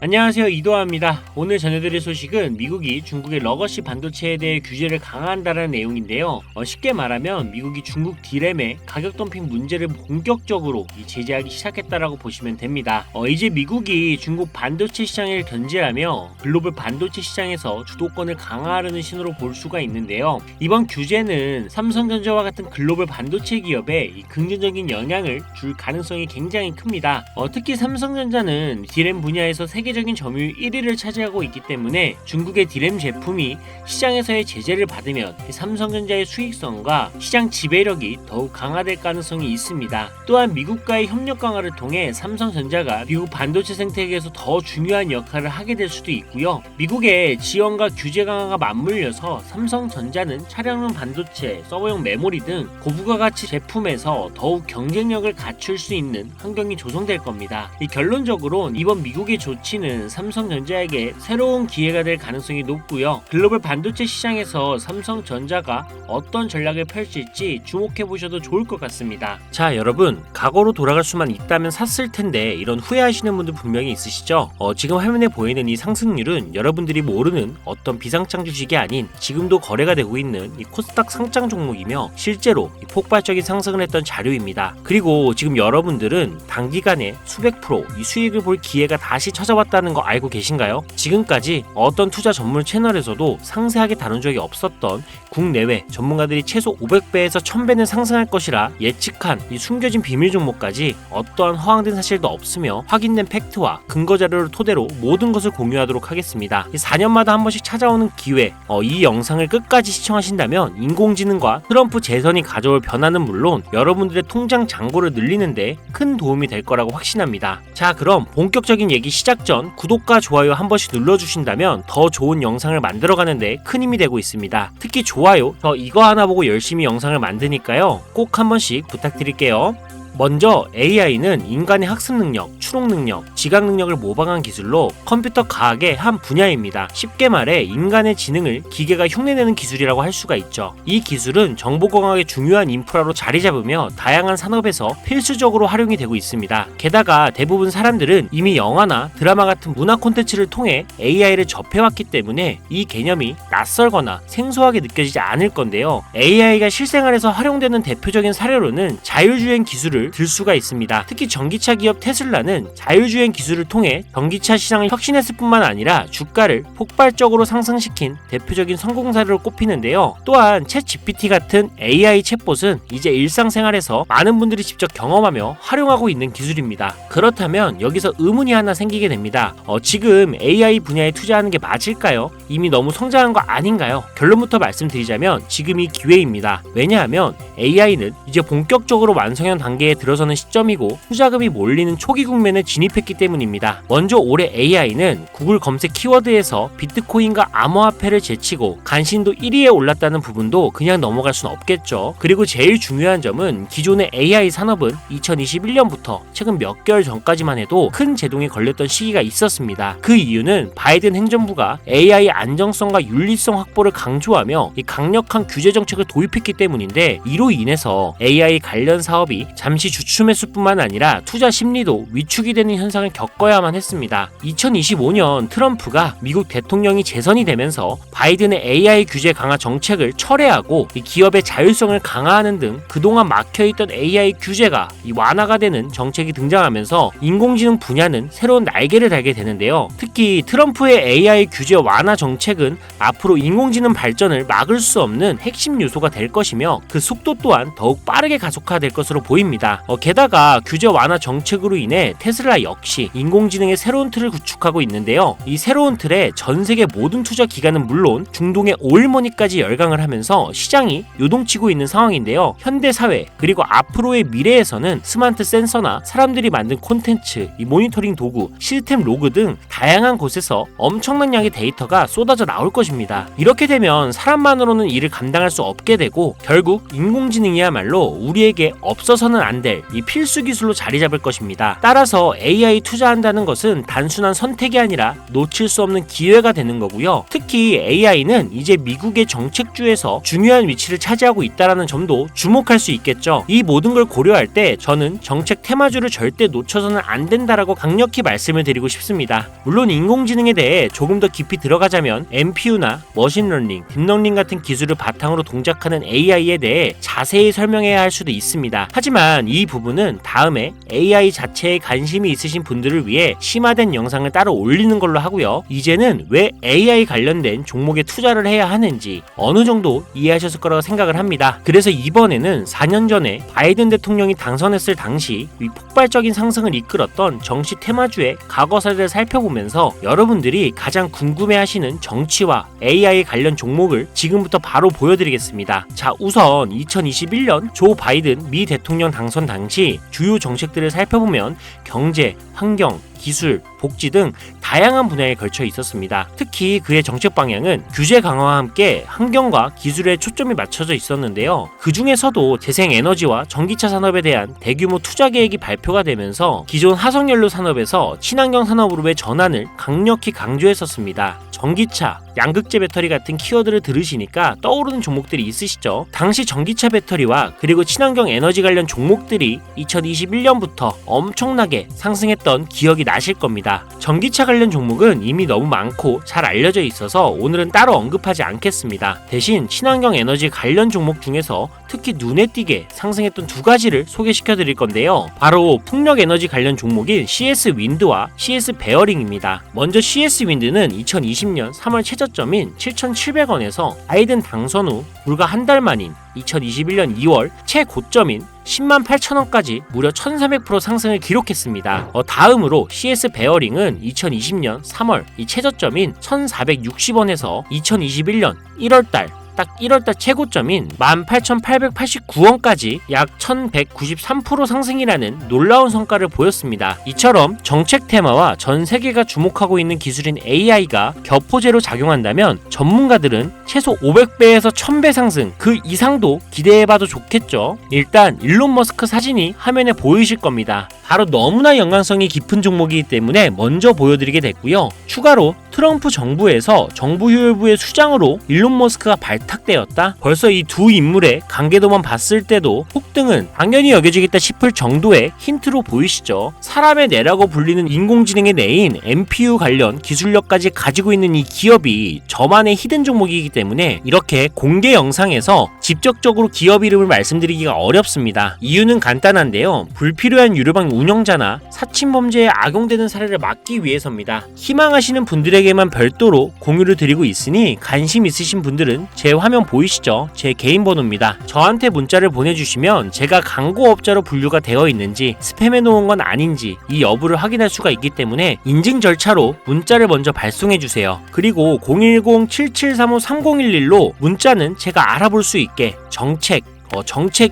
안녕하세요, 이도하입니다. 오늘 전해드릴 소식은 미국이 중국의 러거시 반도체에 대해 규제를 강화한다는 내용인데요. 쉽게 말하면 미국이 중국 D램의 가격 덤핑 문제를 본격적으로 제재하기 시작했다라고 보시면 됩니다. 이제 미국이 중국 반도체 시장을 견제하며 글로벌 반도체 시장에서 주도권을 강화하려는 신호로 볼 수가 있는데요. 이번 규제는 삼성전자와 같은 글로벌 반도체 기업에 긍정적인 영향을 줄 가능성이 굉장히 큽니다. 특히 삼성전자는 D램 분야에서 세계적인 점유율 1위를 차지하고 있기 때문에 중국의 D램 제품이 시장에서의 제재를 받으면 삼성전자의 수익성과 시장 지배력이 더욱 강화될 가능성이 있습니다. 또한 미국과의 협력 강화를 통해 삼성전자가 미국 반도체 생태계에서 더 중요한 역할을 하게 될 수도 있고요. 미국의 지원과 규제 강화가 맞물려서 삼성전자는 차량용 반도체, 서버용 메모리 등 고부가 가치 제품에서 더욱 경쟁력을 갖출 수 있는 환경이 조성될 겁니다. 결론적으로 이번 미국의 조치는 삼성전자에게 새로운 기회가 될 가능성이 높고요. 글로벌 반도체 시장에서 삼성전자가 어떤 전략을 펼칠지 주목해 보셔도 좋을 것 같습니다. 자, 여러분, 과거로 돌아갈 수만 있다면 샀을 텐데 이런 후회하시는 분들 분명히 있으시죠? 지금 화면에 보이는 이 상승률은 여러분들이 모르는 어떤 비상장 주식이 아닌 지금도 거래가 되고 있는 이 코스닥 상장 종목이며 실제로 폭발적인 상승을 했던 자료입니다. 그리고 지금 여러분들은 단기간에 수백 프로 이 수익을 볼 기회가 다시 찾아왔다는 거 알고 계신가요? 지금까지 어떤 투자 전문 채널에서도 상세하게 다룬 적이 없었던 국내외 전문가들이 최소 500배에서 1000배는 상승할 것이라 예측한 이 숨겨진 비밀 종목까지 어떠한 허황된 사실도 없으며 확인된 팩트와 근거 자료를 토대로 모든 것을 공유하도록 하겠습니다. 4년마다 한 번씩 찾아오는 기회, 이 영상을 끝까지 시청하신다면 인공지능과 트럼프 재선이 가져올 변화는 물론 여러분들의 통장 잔고를 늘리는데 큰 도움이 될 거라고 확신합니다. 자, 그럼 본격적인 얘기 시작 전 구독과 좋아요 한 번씩 눌러주신다면 더 좋은 영상을 만들어가는데 큰 힘이 되고 있습니다. 특히 좋아요, 저 이거 하나 보고 열심히 영상을 만드니까요, 꼭 한 번씩 부탁드릴게요. 먼저 AI는 인간의 학습 능력, 추론 능력, 지각 능력을 모방한 기술로 컴퓨터 과학의 한 분야입니다. 쉽게 말해 인간의 지능을 기계가 흉내내는 기술이라고 할 수가 있죠. 이 기술은 정보공학의 중요한 인프라로 자리 잡으며 다양한 산업에서 필수적으로 활용이 되고 있습니다. 게다가 대부분 사람들은 이미 영화나 드라마 같은 문화 콘텐츠를 통해 AI를 접해왔기 때문에 이 개념이 낯설거나 생소하게 느껴지지 않을 건데요. AI가 실생활에서 활용되는 대표적인 사례로는 자율주행 기술을 들 수가 있습니다. 특히 전기차 기업 테슬라는 자율주행 기술을 통해 전기차 시장을 혁신했을 뿐만 아니라 주가를 폭발적으로 상승시킨 대표적인 성공 사례로 꼽히는데요. 또한 챗 GPT 같은 AI 챗봇은 이제 일상생활에서 많은 분들이 직접 경험하며 활용하고 있는 기술입니다. 그렇다면 여기서 의문이 하나 생기게 됩니다. 지금 AI 분야에 투자하는 게 맞을까요? 이미 너무 성장한 거 아닌가요? 결론부터 말씀드리자면 지금이 기회입니다. 왜냐하면 AI는 이제 본격적으로 완성형 단계에 들어서는 시점이고 투자금이 몰리는 초기 국면에 진입했기 때문입니다. 먼저 올해 AI는 구글 검색 키워드에서 비트코인과 암호화폐를 제치고 간신도 1위에 올랐다는 부분도 그냥 넘어갈 순 없겠죠. 그리고 제일 중요한 점은 기존의 AI 산업은 2021년부터 최근 몇 개월 전까지만 해도 큰 제동이 걸렸던 시기가 있었습니다. 그 이유는 바이든 행정부가 AI 안정성과 윤리성 확보를 강조하며 이 강력한 규제 정책을 도입했기 때문인데, 이로 인해서 AI 관련 사업이 잠시 주춤했을 뿐만 아니라 투자 심리도 위축이 되는 현상을 겪어야만 했습니다. 2025년 트럼프가 미국 대통령이 재선이 되면서 바이든의 AI 규제 강화 정책을 철회하고 기업의 자율성을 강화하는 등 그동안 막혀있던 AI 규제가 완화가 되는 정책이 등장하면서 인공지능 분야는 새로운 날개를 달게 되는데요. 특히 트럼프의 AI 규제 완화 정책은 앞으로 인공지능 발전을 막을 수 없는 핵심 요소가 될 것이며 그 속도 또한 더욱 빠르게 가속화될 것으로 보입니다. 게다가 규제 완화 정책으로 인해 테슬라 역시 인공지능의 새로운 틀을 구축하고 있는데요. 이 새로운 틀에 전 세계 모든 투자 기관은 물론 중동의 오일머니까지 열강을 하면서 시장이 요동치고 있는 상황인데요. 현대 사회 그리고 앞으로의 미래에서는 스마트 센서나 사람들이 만든 콘텐츠, 이 모니터링 도구, 시스템 로그 등 다양한 곳에서 엄청난 양의 데이터가 쏟아져 나올 것입니다. 이렇게 되면 사람만으로는 일을 감당할 수 없게 되고 결국 인공지능이야말로 우리에게 없어서는 안 안 될 이 필수 기술로 자리 잡을 것입니다. 따라서 AI 투자한다는 것은 단순한 선택이 아니라 놓칠 수 없는 기회가 되는 거고요. 특히 AI는 이제 미국의 정책주에서 중요한 위치를 차지하고 있다는 점도 주목할 수 있겠죠. 이 모든 걸 고려할 때 저는 정책 테마주를 절대 놓쳐서는 안 된다라고 강력히 말씀을 드리고 싶습니다. 물론 인공지능에 대해 조금 더 깊이 들어가자면 NPU나 머신러닝, 딥러닝 같은 기술을 바탕으로 동작하는 AI에 대해 자세히 설명해야 할 수도 있습니다. 하지만 이 부분은 다음에 AI 자체에 관심이 있으신 분들을 위해 심화된 영상을 따로 올리는 걸로 하고요. 이제는 왜 AI 관련된 종목에 투자를 해야 하는지 어느 정도 이해하셨을 거라고 생각을 합니다. 그래서 이번에는 4년 전에 바이든 대통령이 당선했을 당시 이 폭발적인 상승을 이끌었던 정치 테마주의 과거사를 살펴보면서 여러분들이 가장 궁금해하시는 정치와 AI 관련 종목을 지금부터 바로 보여드리겠습니다. 자, 우선 2021년 조 바이든 미 대통령 당선 당시 주요 정책들을 살펴보면 경제, 환경, 기술, 복지 등 다양한 분야에 걸쳐 있었습니다. 특히 그의 정책 방향은 규제 강화와 함께 환경과 기술에 초점이 맞춰져 있었는데요. 그 중에서도 재생에너지와 전기차 산업에 대한 대규모 투자 계획이 발표가 되면서 기존 화석연료 산업에서 친환경 산업으로의 전환을 강력히 강조했었습니다. 전기차, 양극재 배터리 같은 키워드를 들으시니까 떠오르는 종목들이 있으시죠? 당시 전기차 배터리와 그리고 친환경 에너지 관련 종목들이 2021년부터 엄청나게 상승했던 기억이 나실 겁니다. 전기차 관련 종목은 이미 너무 많고 잘 알려져 있어서 오늘은 따로 언급하지 않겠습니다. 대신 친환경 에너지 관련 종목 중에서 특히 눈에 띄게 상승했던 두 가지를 소개시켜 드릴 건데요. 바로 풍력 에너지 관련 종목인 CS 윈드와 CS 베어링입니다. 먼저 CS 윈드는 2020년 3월 최저점인 7,700원에서 바이든 당선 후 불과 한 달 만인 2021년 2월 최고점인 108,000원까지 무려 1300% 상승을 기록했습니다. 다음으로 CS 베어링은 2020년 3월 이 최저점인 1460원에서 2021년 1월달 딱 1월달 최고점인 18,889원까지 약 1193% 상승이라는 놀라운 성과를 보였습니다. 이처럼 정책 테마와 전 세계가 주목하고 있는 기술인 AI가 격포제로 작용한다면 전문가들은 최소 500배에서 1000배 상승 그 이상도 기대해봐도 좋겠죠. 일단 일론 머스크 사진이 화면에 보이실 겁니다. 바로 너무나 연관성이 깊은 종목이기 때문에 먼저 보여드리게 됐고요. 추가로 트럼프 정부에서 정부 효율부의 수장으로 일론 머스크가 발탁되었다? 벌써 이 두 인물의 관계도만 봤을 때도 폭등은 당연히 여겨지겠다 싶을 정도의 힌트로 보이시죠? 사람의 뇌라고 불리는 인공지능의 뇌인 NPU 관련 기술력까지 가지고 있는 이 기업이 저만의 히든 종목이기 때문에 이렇게 공개 영상에서 직접적으로 기업 이름을 말씀드리기가 어렵습니다. 이유는 간단한데요. 불필요한 유료방 운영자나 사칭범죄에 악용되는 사례를 막기 위해서입니다. 희망하시는 분들에게만 별도로 공유를 드리고 있으니 관심 있으신 분들은 제 화면 보이시죠? 제 개인 번호입니다. 저한테 문자를 보내주시면 제가 광고업자로 분류가 되어 있는지 스팸해 놓은 건 아닌지 이 여부를 확인할 수가 있기 때문에 인증 절차로 문자를 먼저 발송해주세요. 그리고 010-7735-3011로 문자는 제가 알아볼 수 있게 정책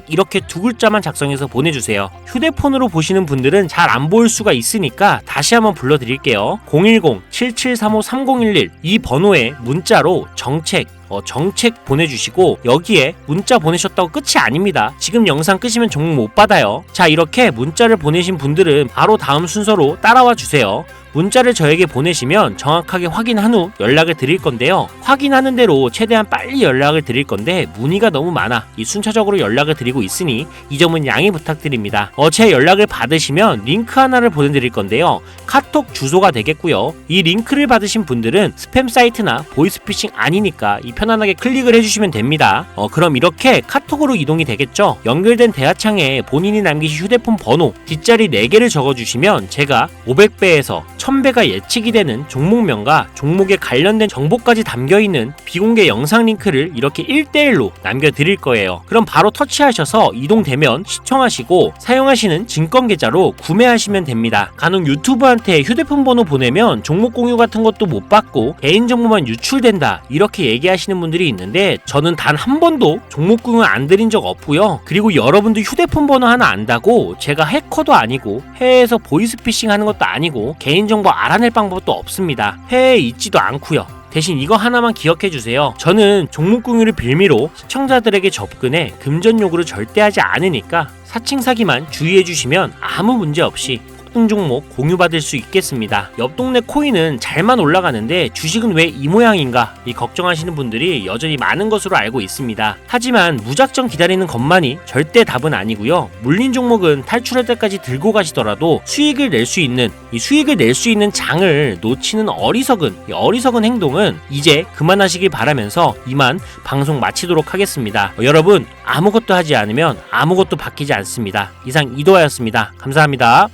이렇게 두 글자만 작성해서 보내주세요. 휴대폰으로 보시는 분들은 잘 안 보일 수가 있으니까 다시 한번 불러드릴게요. 010-7735-3011 이 번호에 문자로 정책 보내주시고 여기에 문자 보내셨다고 끝이 아닙니다. 지금 영상 끄시면 종목 못 받아요. 자, 이렇게 문자를 보내신 분들은 바로 다음 순서로 따라와 주세요. 문자를 저에게 보내시면 정확하게 확인한 후 연락을 드릴 건데요. 확인하는 대로 최대한 빨리 연락을 드릴 건데 문의가 너무 많아 이 순차적으로 연락을 드리고 있으니 이 점은 양해 부탁드립니다. 제 연락을 받으시면 링크 하나를 보내드릴 건데요. 카톡 주소가 되겠고요. 이 링크를 받으신 분들은 스팸 사이트나 보이스피싱 아니니까 편안하게 클릭을 해주시면 됩니다. 그럼 이렇게 카톡으로 이동이 되겠죠. 연결된 대화창에 본인이 남기신 휴대폰 번호 뒷자리 4개를 적어주시면 제가 500배에서 1000배가 예측이 되는 종목명과 종목에 관련된 정보까지 담겨있는 비공개 영상 링크를 이렇게 1대1로 남겨드릴 거예요. 그럼 바로 터치하셔서 이동되면 시청하시고 사용하시는 증권계좌로 구매하시면 됩니다. 간혹 유튜브한테 휴대폰 번호 보내면 종목 공유 같은 것도 못 받고 개인정보만 유출된다 이렇게 얘기하시는 분들이 있는데 저는 단 한 번도 종목 공유 안 드린 적 없고요. 그리고 여러분들 휴대폰 번호 하나 안다고 제가 해커도 아니고 해외에서 보이스피싱 하는 것도 아니고 개인정보 알아낼 방법도 없습니다. 해외에 있지도 않고요. 대신 이거 하나만 기억해 주세요. 저는 종목 공유를 빌미로 시청자들에게 접근해 금전 요구를 절대 하지 않으니까 사칭 사기만 주의해 주시면 아무 문제 없이 폭등 종목 공유받을 수 있겠습니다. 옆 동네 코인은 잘만 올라가는데 주식은 왜 이 모양인가 이 걱정하시는 분들이 여전히 많은 것으로 알고 있습니다. 하지만 무작정 기다리는 것만이 절대 답은 아니고요. 물린 종목은 탈출할 때까지 들고 가시더라도 수익을 낼 수 있는 장을 놓치는 어리석은 행동은 이제 그만하시길 바라면서 이만 방송 마치도록 하겠습니다. 여러분 아무것도 하지 않으면 아무것도 바뀌지 않습니다. 이상 이도하였습니다. 감사합니다.